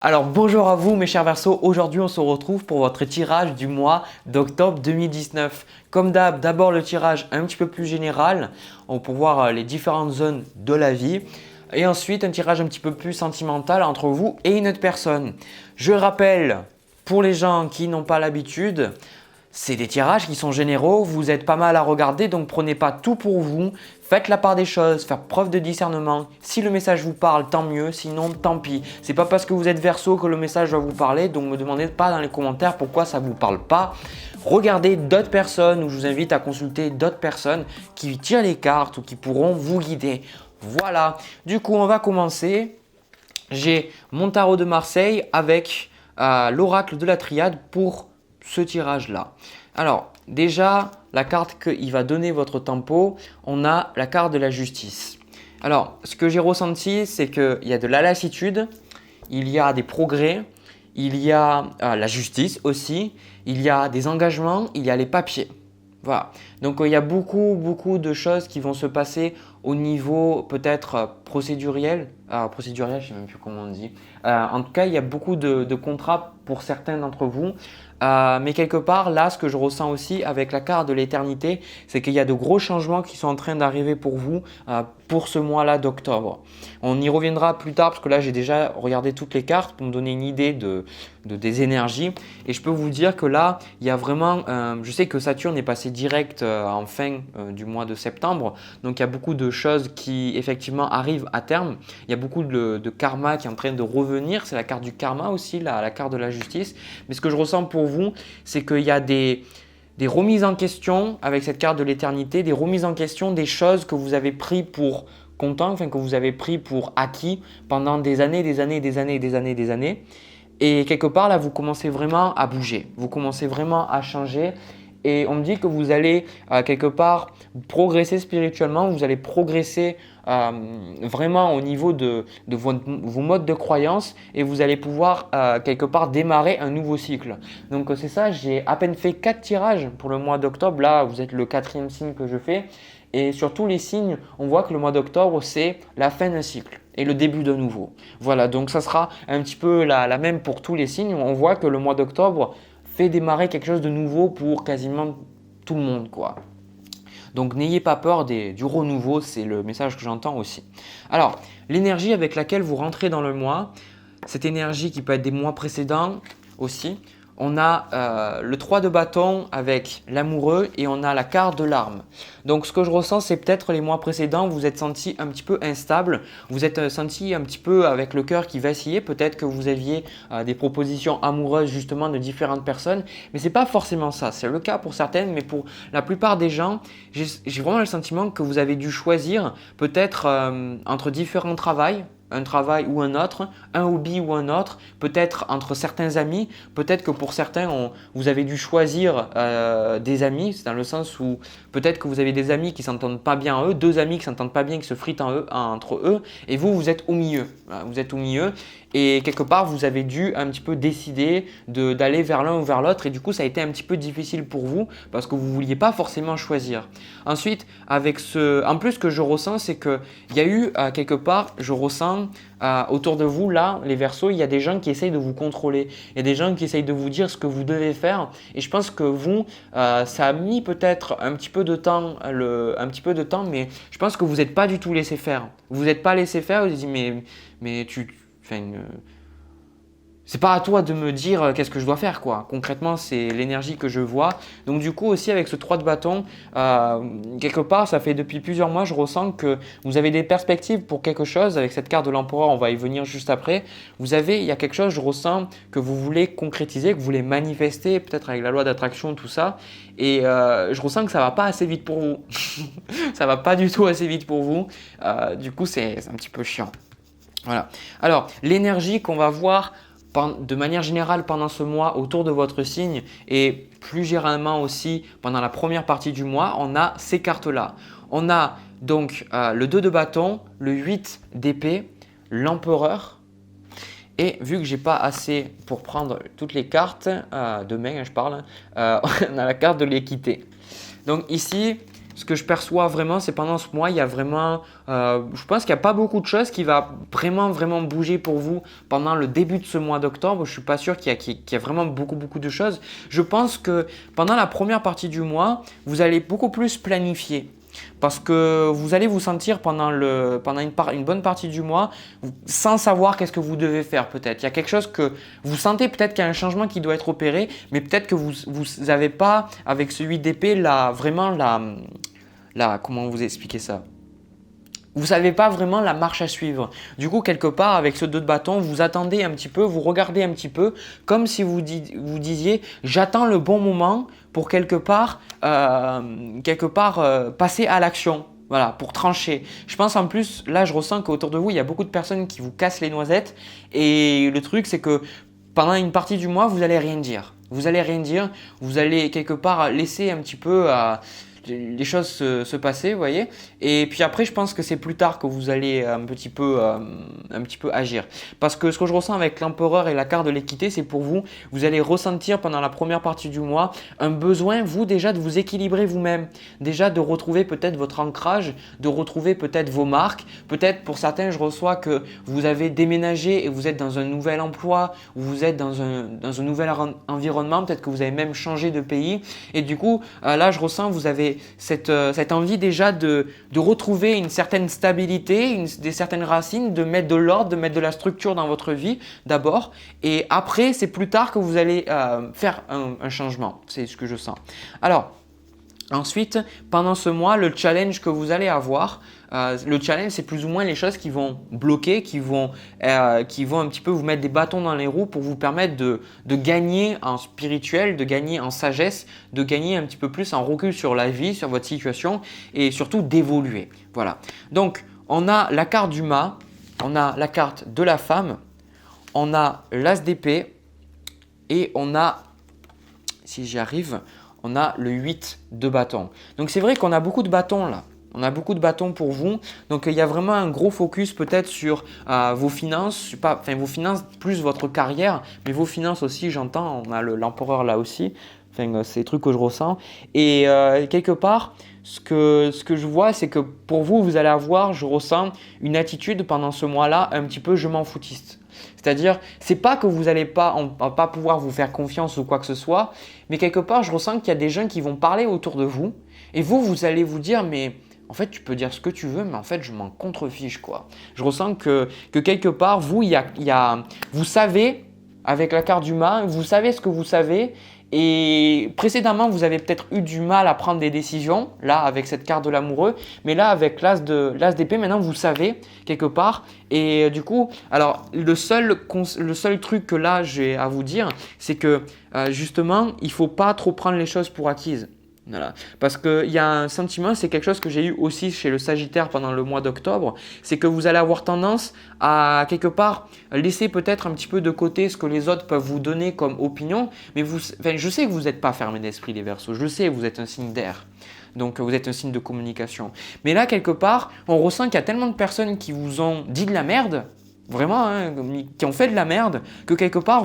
Alors bonjour à vous mes chers Verseaux, aujourd'hui on se retrouve pour votre tirage du mois d'octobre 2019. Comme d'abord le tirage un petit peu plus général pour voir les différentes zones de la vie et ensuite un tirage un petit peu plus sentimental entre vous et une autre personne. Je rappelle pour les gens qui n'ont pas l'habitude, c'est des tirages qui sont généraux, vous êtes pas mal à regarder donc prenez pas tout pour vous, faites la part des choses, faire preuve de discernement. Si le message vous parle, tant mieux, sinon tant pis. C'est pas parce que vous êtes Verseau que le message va vous parler, donc ne me demandez pas dans les commentaires pourquoi ça vous parle pas. Regardez d'autres personnes ou je vous invite à consulter d'autres personnes qui tirent les cartes ou qui pourront vous guider. Voilà, du coup on va commencer. J'ai mon tarot de Marseille avec l'oracle de la triade pour ce tirage-là. Alors, déjà, la carte qu'il va donner votre tempo, on a la carte de la justice. Alors, ce que j'ai ressenti, c'est qu'il y a de la lassitude, il y a des progrès, il y a la justice aussi, il y a des engagements, il y a les papiers. Voilà. Donc, il y a beaucoup de choses qui vont se passer au niveau peut-être procéduriel. Procéduriel, je ne sais même plus comment on dit. En tout cas, il y a beaucoup de contrats pour certains d'entre vous. Mais quelque part, là, ce que je ressens aussi avec la carte de l'éternité, c'est qu'il y a de gros changements qui sont en train d'arriver pour vous pour ce mois-là d'octobre. On y reviendra plus tard parce que là, j'ai déjà regardé toutes les cartes pour me donner une idée des énergies. Et je peux vous dire que là, il y a vraiment… je sais que Saturne est passé direct en fin du mois de septembre. Donc, il y a beaucoup de choses qui effectivement arrivent à terme. Il y a beaucoup de karma qui est en train de revenir. C'est la carte du karma aussi, la carte de la justice. Mais ce que je ressens pour vous, c'est qu'il y a des remises en question avec cette carte de l'éternité, des remises en question des choses que vous avez pris pour content, enfin que vous avez pris pour acquis pendant des années. Et quelque part, là, vous commencez vraiment à bouger, vous commencez vraiment à changer. Et on me dit que vous allez quelque part progresser spirituellement, vous allez progresser vraiment au niveau de vos modes de croyance et vous allez pouvoir quelque part démarrer un nouveau cycle. Donc c'est ça, j'ai à peine fait 4 tirages pour le mois d'octobre. Là, vous êtes le 4e signe que je fais. Et sur tous les signes, on voit que le mois d'octobre, c'est la fin d'un cycle et le début d'un nouveau. Voilà, donc ça sera un petit peu la même pour tous les signes. On voit que le mois d'octobre fait démarrer quelque chose de nouveau pour quasiment tout le monde, quoi. Donc n'ayez pas peur du renouveau, c'est le message que j'entends aussi. Alors, l'énergie avec laquelle vous rentrez dans le mois, cette énergie qui peut être des mois précédents aussi, on a le 3 de bâton avec l'amoureux et on a la carte de l'arme. Donc ce que je ressens, c'est peut-être les mois précédents, vous êtes senti un petit peu instable, vous êtes senti un petit peu avec le cœur qui vacillait, peut-être que vous aviez des propositions amoureuses justement de différentes personnes, mais ce n'est pas forcément ça. C'est le cas pour certaines, mais pour la plupart des gens, j'ai vraiment le sentiment que vous avez dû choisir peut-être entre différents travails, un travail ou un autre, un hobby ou un autre, peut-être entre certains amis, peut-être que pour certains, vous avez dû choisir des amis, c'est dans le sens où peut-être que vous avez des amis qui ne s'entendent pas bien eux, deux amis qui ne s'entendent pas bien, qui se fritent entre eux, et vous êtes au milieu. Voilà, vous êtes au milieu et quelque part, vous avez dû un petit peu décider d'aller vers l'un ou vers l'autre et du coup, ça a été un petit peu difficile pour vous parce que vous ne vouliez pas forcément choisir. Ensuite, en plus, ce que je ressens, c'est qu'il y a eu quelque part, je ressens autour de vous, là, les Verseaux, il y a des gens qui essayent de vous contrôler. Il y a des gens qui essayent de vous dire ce que vous devez faire. Et je pense que vous, ça a mis peut-être un petit peu de temps, mais je pense que vous n'êtes pas du tout laissé faire. Vous n'êtes pas laissé faire, vous dites mais enfin, c'est pas à toi de me dire qu'est-ce que je dois faire, quoi. Concrètement, c'est l'énergie que je vois. Donc du coup aussi avec ce 3 de bâton, quelque part, ça fait depuis plusieurs mois, je ressens que vous avez des perspectives pour quelque chose. Avec cette carte de l'empereur, on va y venir juste après. Il y a quelque chose, je ressens que vous voulez concrétiser, que vous voulez manifester, peut-être avec la loi d'attraction, tout ça. Et je ressens que ça va pas assez vite pour vous. Ça va pas du tout assez vite pour vous. Du coup, c'est un petit peu chiant. Voilà. Alors, l'énergie qu'on va voir de manière générale pendant ce mois autour de votre signe et plus généralement aussi pendant la première partie du mois, on a ces cartes-là. On a donc le 2 de bâton, le 8 d'épée, l'empereur et vu que j'ai pas assez pour prendre toutes les cartes, de main je parle, on a la carte de l'équité. Donc ici, ce que je perçois vraiment, c'est pendant ce mois, il y a vraiment, je pense qu'il n'y a pas beaucoup de choses qui va vraiment bouger pour vous pendant le début de ce mois d'octobre. Je ne suis pas sûr qu'il y a vraiment beaucoup de choses. Je pense que pendant la première partie du mois, vous allez beaucoup plus planifier. Parce que vous allez vous sentir pendant une bonne partie du mois sans savoir qu'est-ce que vous devez faire peut-être. Il y a quelque chose que vous sentez peut-être qu'il y a un changement qui doit être opéré, mais peut-être que vous n'avez pas avec ce 8 d'épée comment vous expliquer ça? Vous ne savez pas vraiment la marche à suivre. Du coup, quelque part, avec ce 2 de bâton, vous attendez un petit peu, vous regardez un petit peu, comme si vous disiez « j'attends le bon moment pour quelque part passer à l'action ». Voilà, pour trancher. Je pense en plus, là je ressens qu'autour de vous, il y a beaucoup de personnes qui vous cassent les noisettes. Et le truc, c'est que pendant une partie du mois, vous n'allez rien dire. Vous allez rien dire, vous allez quelque part laisser un petit peu les choses se passer, vous voyez. Et puis après, je pense que c'est plus tard que vous allez un petit peu agir. Parce que ce que je ressens avec l'empereur et la carte de l'équité, c'est pour vous, vous allez ressentir pendant la première partie du mois un besoin, vous déjà, de vous équilibrer vous-même. Déjà de retrouver peut-être votre ancrage, de retrouver peut-être vos marques. Peut-être pour certains, je reçois que vous avez déménagé et vous êtes dans un nouvel emploi, ou vous êtes dans un nouvel environnement. Peut-être que vous avez même changé de pays. Et du coup, là, je ressens, vous avez cette envie déjà de retrouver une certaine stabilité, des certaines racines, de mettre de l'ordre, de mettre de la structure dans votre vie d'abord. Et après, c'est plus tard que vous allez faire un changement. C'est ce que je sens. Alors, ensuite, pendant ce mois, le challenge que vous allez avoir, le challenge, c'est plus ou moins les choses qui vont bloquer, qui vont un petit peu vous mettre des bâtons dans les roues pour vous permettre de gagner en spirituel, de gagner en sagesse, de gagner un petit peu plus en recul sur la vie, sur votre situation et surtout d'évoluer. Voilà. Donc, on a la carte du mât, on a la carte de la femme, on a l'as d'épée et on a, si j'y arrive, on a le 8 de bâton. Donc, c'est vrai qu'on a beaucoup de bâtons là. On a beaucoup de bâtons pour vous. Donc, il y a vraiment un gros focus peut-être sur vos finances, vos finances plus votre carrière, mais vos finances aussi, j'entends. On a l'empereur là aussi. Enfin, c'est des trucs que je ressens. Et quelque part, ce que je vois, c'est que pour vous, vous allez avoir, je ressens, une attitude pendant ce mois-là un petit peu je m'en foutiste. C'est-à-dire, c'est pas que vous n'allez pas, on va pas pouvoir vous faire confiance ou quoi que ce soit, mais quelque part, je ressens qu'il y a des gens qui vont parler autour de vous et vous allez vous dire, mais en fait, tu peux dire ce que tu veux, mais en fait, je m'en contrefiche, quoi. Je ressens que quelque part, vous savez, avec la carte du mât, vous savez ce que vous savez. Et précédemment, vous avez peut-être eu du mal à prendre des décisions, là, avec cette carte de l'amoureux. Mais là, avec l'as d'épée, maintenant, vous savez, quelque part. Et du coup, alors, le seul truc que là, j'ai à vous dire, c'est que justement, il ne faut pas trop prendre les choses pour acquises. Voilà. Parce qu'il y a un sentiment, c'est quelque chose que j'ai eu aussi chez le Sagittaire pendant le mois d'octobre, c'est que vous allez avoir tendance à quelque part laisser peut-être un petit peu de côté ce que les autres peuvent vous donner comme opinion, mais je sais que vous n'êtes pas fermé d'esprit les Verseaux, je sais, vous êtes un signe d'air. Donc, vous êtes un signe de communication. Mais là, quelque part, on ressent qu'il y a tellement de personnes qui vous ont dit de la merde, vraiment, hein, qui ont fait de la merde, que quelque part,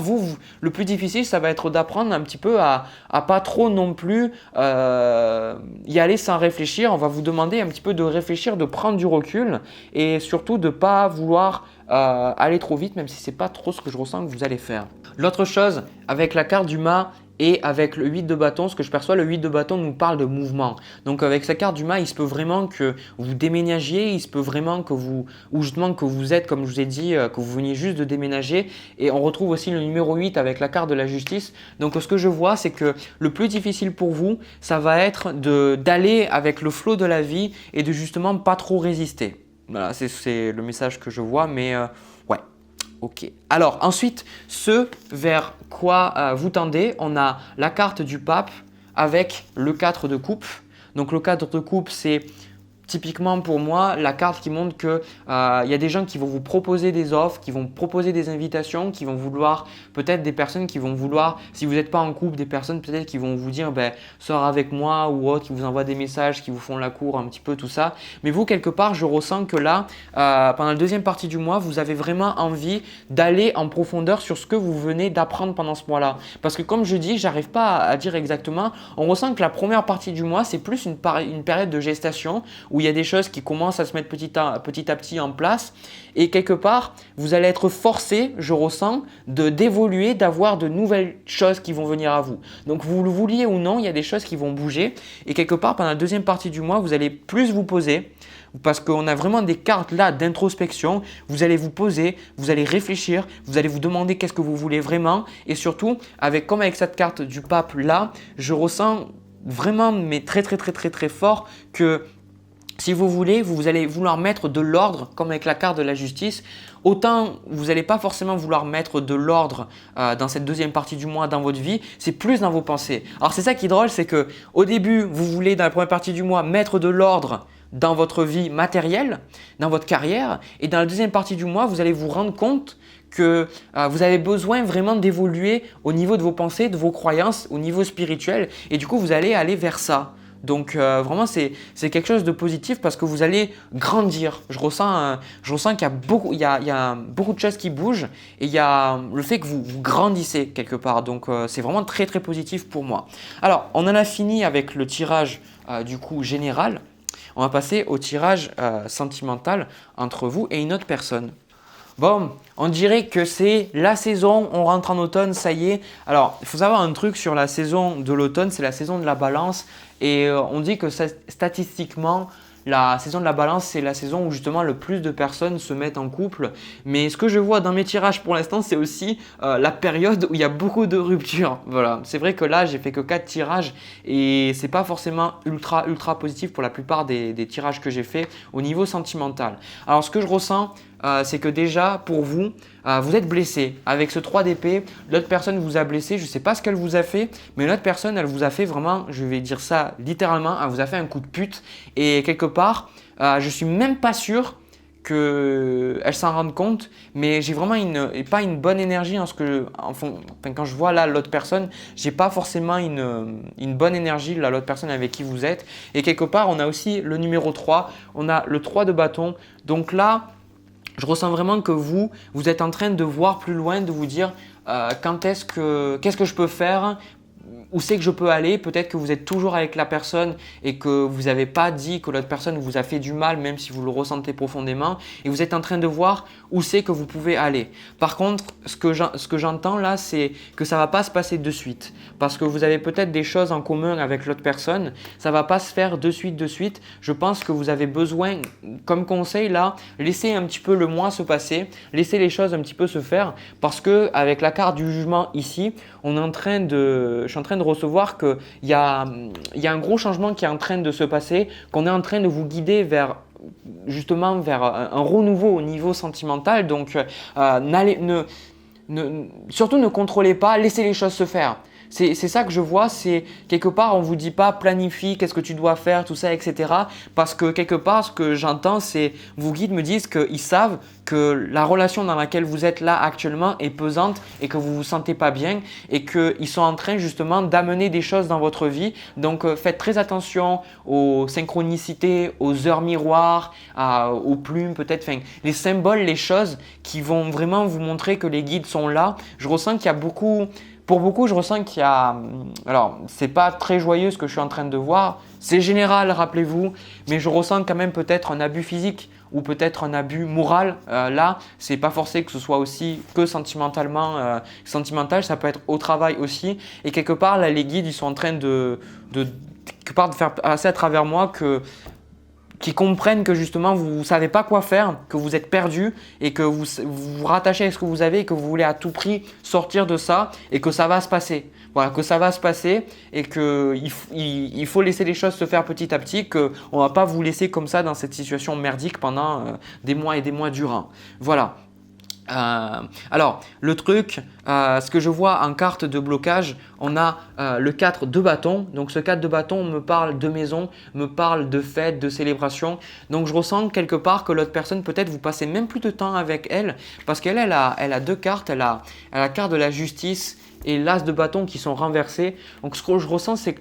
le plus difficile, ça va être d'apprendre un petit peu à pas trop non plus y aller sans réfléchir. On va vous demander un petit peu de réfléchir, de prendre du recul et surtout de ne pas vouloir aller trop vite, même si ce n'est pas trop ce que je ressens que vous allez faire. L'autre chose, avec la carte du mât, et avec le 8 de bâton, ce que je perçois, le 8 de bâton nous parle de mouvement. Donc avec sa carte du mât, il se peut vraiment que vous déménagiez, il se peut vraiment que vous êtes, comme je vous ai dit, que vous veniez juste de déménager. Et on retrouve aussi le numéro 8 avec la carte de la justice. Donc ce que je vois, c'est que le plus difficile pour vous, ça va être d'aller avec le flot de la vie et de justement pas trop résister. Voilà, c'est le message que je vois, mais ouais. Ok. Alors ensuite, ce vers quoi vous tendez, on a la carte du pape avec le 4 de coupe. Donc le 4 de coupe, c'est typiquement pour moi, la carte qui montre que y a des gens qui vont vous proposer des offres, qui vont proposer des invitations, qui vont vouloir, peut-être des personnes qui vont vouloir, si vous n'êtes pas en couple, des personnes peut-être qui vont vous dire sors avec moi ou autre, qui vous envoient des messages, qui vous font la cour un petit peu tout ça. Mais vous, quelque part, je ressens que là, pendant la deuxième partie du mois, vous avez vraiment envie d'aller en profondeur sur ce que vous venez d'apprendre pendant ce mois-là. Parce que comme je dis, j'arrive pas à dire exactement, on ressent que la première partie du mois, c'est plus une période de gestation où il y a des choses qui commencent à se mettre petit à petit en place et quelque part, vous allez être forcé, je ressens, d'évoluer, d'avoir de nouvelles choses qui vont venir à vous. Donc, vous le vouliez ou non, il y a des choses qui vont bouger et quelque part, pendant la deuxième partie du mois, vous allez plus vous poser parce qu'on a vraiment des cartes là d'introspection. Vous allez vous poser, vous allez réfléchir, vous allez vous demander qu'est-ce que vous voulez vraiment et surtout, comme avec cette carte du pape là, je ressens vraiment, mais très fort que si vous voulez, vous allez vouloir mettre de l'ordre, comme avec la carte de la justice. Autant vous n'allez pas forcément vouloir mettre de l'ordre dans cette deuxième partie du mois dans votre vie, c'est plus dans vos pensées. Alors c'est ça qui est drôle, c'est que au début, vous voulez dans la première partie du mois mettre de l'ordre dans votre vie matérielle, dans votre carrière, et dans la deuxième partie du mois, vous allez vous rendre compte que vous avez besoin vraiment d'évoluer au niveau de vos pensées, de vos croyances, au niveau spirituel, et du coup, vous allez aller vers ça. Donc vraiment, c'est quelque chose de positif parce que vous allez grandir. Je ressens qu'il y a beaucoup de choses qui bougent et il y a le fait que vous grandissez quelque part. Donc c'est vraiment très positif pour moi. Alors, on en a fini avec le tirage du coup général. On va passer au tirage sentimental entre vous et une autre personne. Bon, on dirait que c'est la saison, on rentre en automne, ça y est. Alors, il faut savoir un truc sur la saison de l'automne, c'est la saison de la balance. Et on dit que statistiquement, la saison de la balance, c'est la saison où justement le plus de personnes se mettent en couple. Mais ce que je vois dans mes tirages pour l'instant, c'est aussi la période où il y a beaucoup de ruptures. Voilà, c'est vrai que là, j'ai fait que 4 tirages et c'est pas forcément ultra positif pour la plupart des tirages que j'ai fait au niveau sentimental. Alors, ce que je ressens, c'est que déjà pour vous, vous êtes blessé. Avec ce 3 d'épée, l'autre personne vous a blessé. Je ne sais pas ce qu'elle vous a fait, mais l'autre personne, elle vous a fait vraiment, je vais dire ça littéralement, elle vous a fait un coup de pute. Et quelque part, je ne suis même pas sûr qu'elle s'en rende compte, mais j'ai vraiment pas une bonne énergie quand je vois là l'autre personne, j'ai pas forcément une bonne énergie là l'autre personne avec qui vous êtes. Et quelque part, on a aussi le numéro 3, on a le 3 de bâton. Donc là, je ressens vraiment que vous êtes en train de voir plus loin, de vous dire qu'est-ce que je peux faire, où c'est que je peux aller. Peut-être que vous êtes toujours avec la personne et que vous n'avez pas dit que l'autre personne vous a fait du mal, même si vous le ressentez profondément. Et vous êtes en train de voir où c'est que vous pouvez aller. Par contre, ce que j'entends là, c'est que ça ne va pas se passer de suite. Parce que vous avez peut-être des choses en commun avec l'autre personne. Ça ne va pas se faire de suite. Je pense que vous avez besoin, comme conseil là, laissez un petit peu le mois se passer. Laissez les choses un petit peu se faire. Parce qu'avec la carte du jugement ici, je suis en train de recevoir qu'il y a un gros changement qui est en train de se passer, qu'on est en train de vous guider vers un renouveau au niveau sentimental. Donc, surtout ne contrôlez pas, laissez les choses se faire. C'est ça que je vois, c'est quelque part on ne vous dit pas planifie, qu'est-ce que tu dois faire, tout ça, etc. Parce que quelque part ce que j'entends c'est vos guides me disent qu'ils savent que la relation dans laquelle vous êtes là actuellement est pesante et que vous ne vous sentez pas bien et qu'ils sont en train justement d'amener des choses dans votre vie. Donc faites très attention aux synchronicités, aux heures miroirs, aux plumes peut-être, les symboles, les choses qui vont vraiment vous montrer que les guides sont là. Je ressens qu'il y a pour beaucoup, je ressens qu'il y a… Alors, c'est pas très joyeux ce que je suis en train de voir. C'est général, rappelez-vous, mais je ressens quand même peut-être un abus physique ou peut-être un abus moral. Là, c'est pas forcé que ce soit aussi que sentimental, ça peut être au travail aussi. Et quelque part, là, les guides, ils sont en train de faire passer à travers moi qui comprennent que justement vous ne savez pas quoi faire, que vous êtes perdu et que vous vous rattachez à ce que vous avez et que vous voulez à tout prix sortir de ça et que ça va se passer. Voilà, que ça va se passer et qu'il faut laisser les choses se faire petit à petit, qu'on ne va pas vous laisser comme ça dans cette situation merdique pendant des mois et des mois durant. Voilà. Alors, le truc, ce que je vois en carte de blocage, on a le 4 de bâton. Donc, ce 4 de bâton me parle de maison, me parle de fête, de célébration. Donc, je ressens quelque part que l'autre personne, peut-être vous passez même plus de temps avec elle parce qu'elle elle a deux cartes. Elle a la carte de la justice et l'as de bâton qui sont renversés. Donc, ce que je ressens, c'est que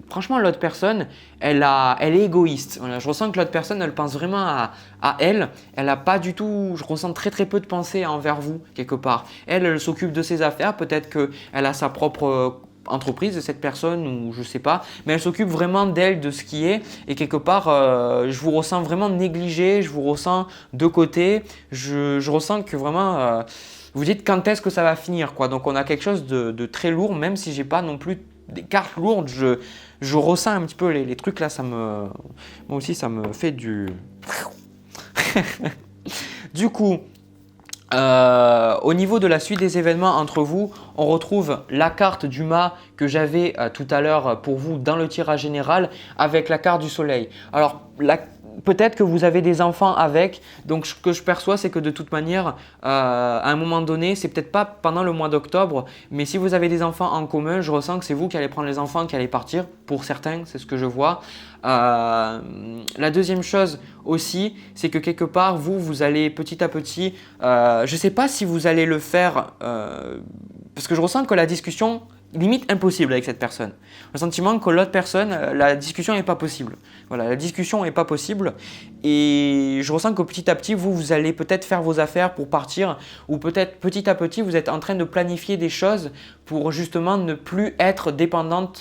franchement, l'autre personne, elle est égoïste. Voilà, je ressens que l'autre personne, elle pense vraiment à elle. Elle n'a pas du tout, je ressens très très peu de pensée envers vous, quelque part. Elle s'occupe de ses affaires. Peut-être qu'elle a sa propre entreprise de cette personne ou je ne sais pas. Mais elle s'occupe vraiment d'elle, de ce qui est. Et quelque part, je vous ressens vraiment négligé. Je vous ressens de côté. Je ressens que vraiment, vous dites quand est-ce que ça va finir, quoi. Donc, on a quelque chose de très lourd, même si j'ai pas non plus des cartes lourdes, je ressens un petit peu les trucs là, moi aussi ça me fait du… Du coup, au niveau de la suite des événements entre vous, on retrouve la carte du mât que j'avais tout à l'heure pour vous dans le tirage général avec la carte du soleil. Alors, peut-être que vous avez des enfants avec, donc ce que je perçois c'est que de toute manière, à un moment donné, c'est peut-être pas pendant le mois d'octobre, mais si vous avez des enfants en commun, je ressens que c'est vous qui allez prendre les enfants, qui allez partir, pour certains, c'est ce que je vois. La deuxième chose aussi, c'est que quelque part, vous allez petit à petit, je ne sais pas si vous allez le faire, parce que je ressens que la discussion limite impossible avec cette personne. Le sentiment que l'autre personne, la discussion n'est pas possible. Voilà, la discussion n'est pas possible et je ressens que petit à petit, vous allez peut-être faire vos affaires pour partir ou peut-être petit à petit, vous êtes en train de planifier des choses pour justement ne plus être dépendant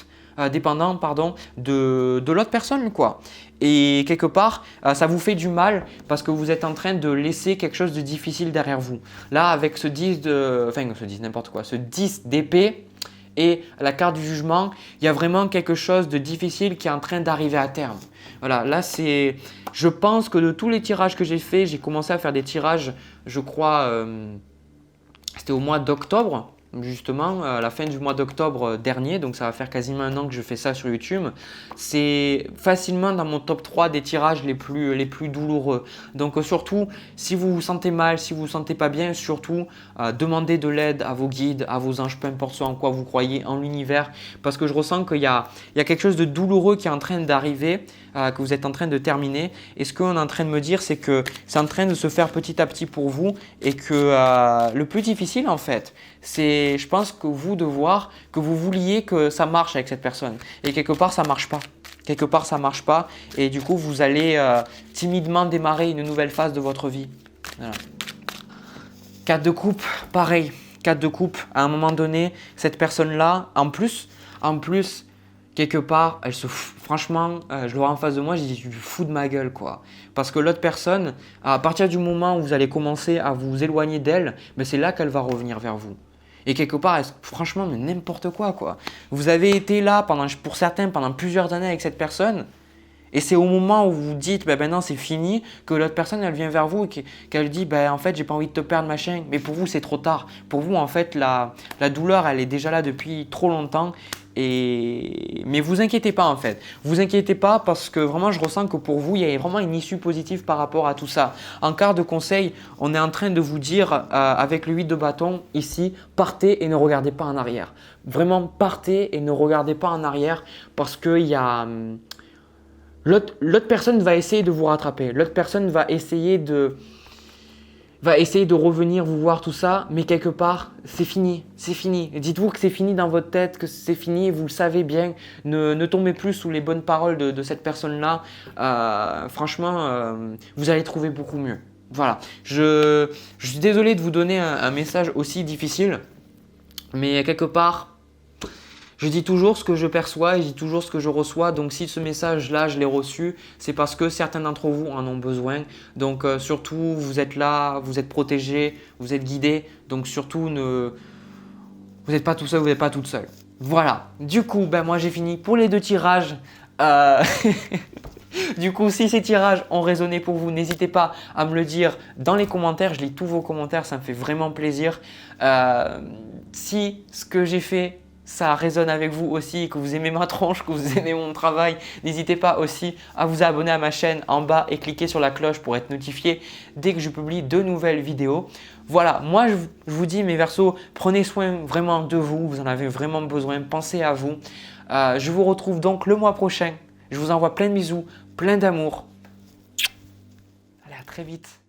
de l'autre personne, quoi. Et quelque part, ça vous fait du mal parce que vous êtes en train de laisser quelque chose de difficile derrière vous. Là, avec ce 10 ce 10 d'épée, et la carte du jugement, il y a vraiment quelque chose de difficile qui est en train d'arriver à terme. Voilà, là c'est… Je pense que de tous les tirages que j'ai faits, j'ai commencé à faire des tirages, je crois, c'était au mois d'octobre, justement, à la fin du mois d'octobre dernier, donc ça va faire quasiment un an que je fais ça sur YouTube. C'est facilement dans mon top 3 des tirages les plus douloureux. Donc surtout, si vous vous sentez mal, si vous vous sentez pas bien, surtout demandez de l'aide à vos guides, à vos anges, peu importe ce en quoi vous croyez, en l'univers, parce que je ressens qu'il y a quelque chose de douloureux qui est en train d'arriver, que vous êtes en train de terminer. Et ce qu'on est en train de me dire, c'est que c'est en train de se faire petit à petit pour vous et que le plus difficile en fait, c'est, je pense que vous vouliez que ça marche avec cette personne et quelque part ça marche pas. Quelque part ça marche pas et du coup vous allez timidement démarrer une nouvelle phase de votre vie. Voilà. 4 de coupe, pareil. 4 de coupe, à un moment donné, cette personne-là, en plus, quelque part, elle se fout. Franchement, je le vois en face de moi, je dis, tu te fous de ma gueule, quoi. Parce que l'autre personne, à partir du moment où vous allez commencer à vous éloigner d'elle, mais c'est là qu'elle va revenir vers vous. Et quelque part, franchement, mais n'importe quoi, quoi. Vous avez été là, pour certains, pendant plusieurs années avec cette personne. Et c'est au moment où vous dites maintenant c'est fini que l'autre personne elle vient vers vous et qu'elle dit en fait j'ai pas envie de te perdre machin. Mais pour vous c'est trop tard. Pour vous en fait la douleur elle est déjà là depuis trop longtemps. Mais vous inquiétez pas en fait. Vous inquiétez pas parce que vraiment je ressens que pour vous il y a vraiment une issue positive par rapport à tout ça. En quart de conseil, on est en train de vous dire avec le 8 de bâton ici, partez et ne regardez pas en arrière. Vraiment partez et ne regardez pas en arrière parce qu'il y a… L'autre personne va essayer de vous rattraper. L'autre personne va essayer de revenir vous voir tout ça, mais quelque part, c'est fini. C'est fini. Dites-vous que c'est fini dans votre tête, que c'est fini, vous le savez bien. Ne tombez plus sous les bonnes paroles de cette personne-là. Franchement, vous allez trouver beaucoup mieux. Voilà. Je suis désolé de vous donner un message aussi difficile, mais quelque part… Je dis toujours ce que je perçois et je dis toujours ce que je reçois. Donc si ce message-là, je l'ai reçu, c'est parce que certains d'entre vous en ont besoin. Donc surtout, vous êtes là, vous êtes protégés, vous êtes guidés. Donc surtout, vous n'êtes pas tout seul, vous n'êtes pas toute seule. Voilà. Du coup, moi j'ai fini pour les 2 tirages. Du coup, si ces tirages ont résonné pour vous, n'hésitez pas à me le dire dans les commentaires. Je lis tous vos commentaires, ça me fait vraiment plaisir. Si ce que j'ai fait ça résonne avec vous aussi, que vous aimez ma tronche, que vous aimez mon travail, n'hésitez pas aussi à vous abonner à ma chaîne en bas et cliquer sur la cloche pour être notifié dès que je publie de nouvelles vidéos. Voilà, moi je vous dis mes Verseaux, prenez soin vraiment de vous, vous en avez vraiment besoin, pensez à vous. Je vous retrouve donc le mois prochain. Je vous envoie plein de bisous, plein d'amour. Allez, à très vite.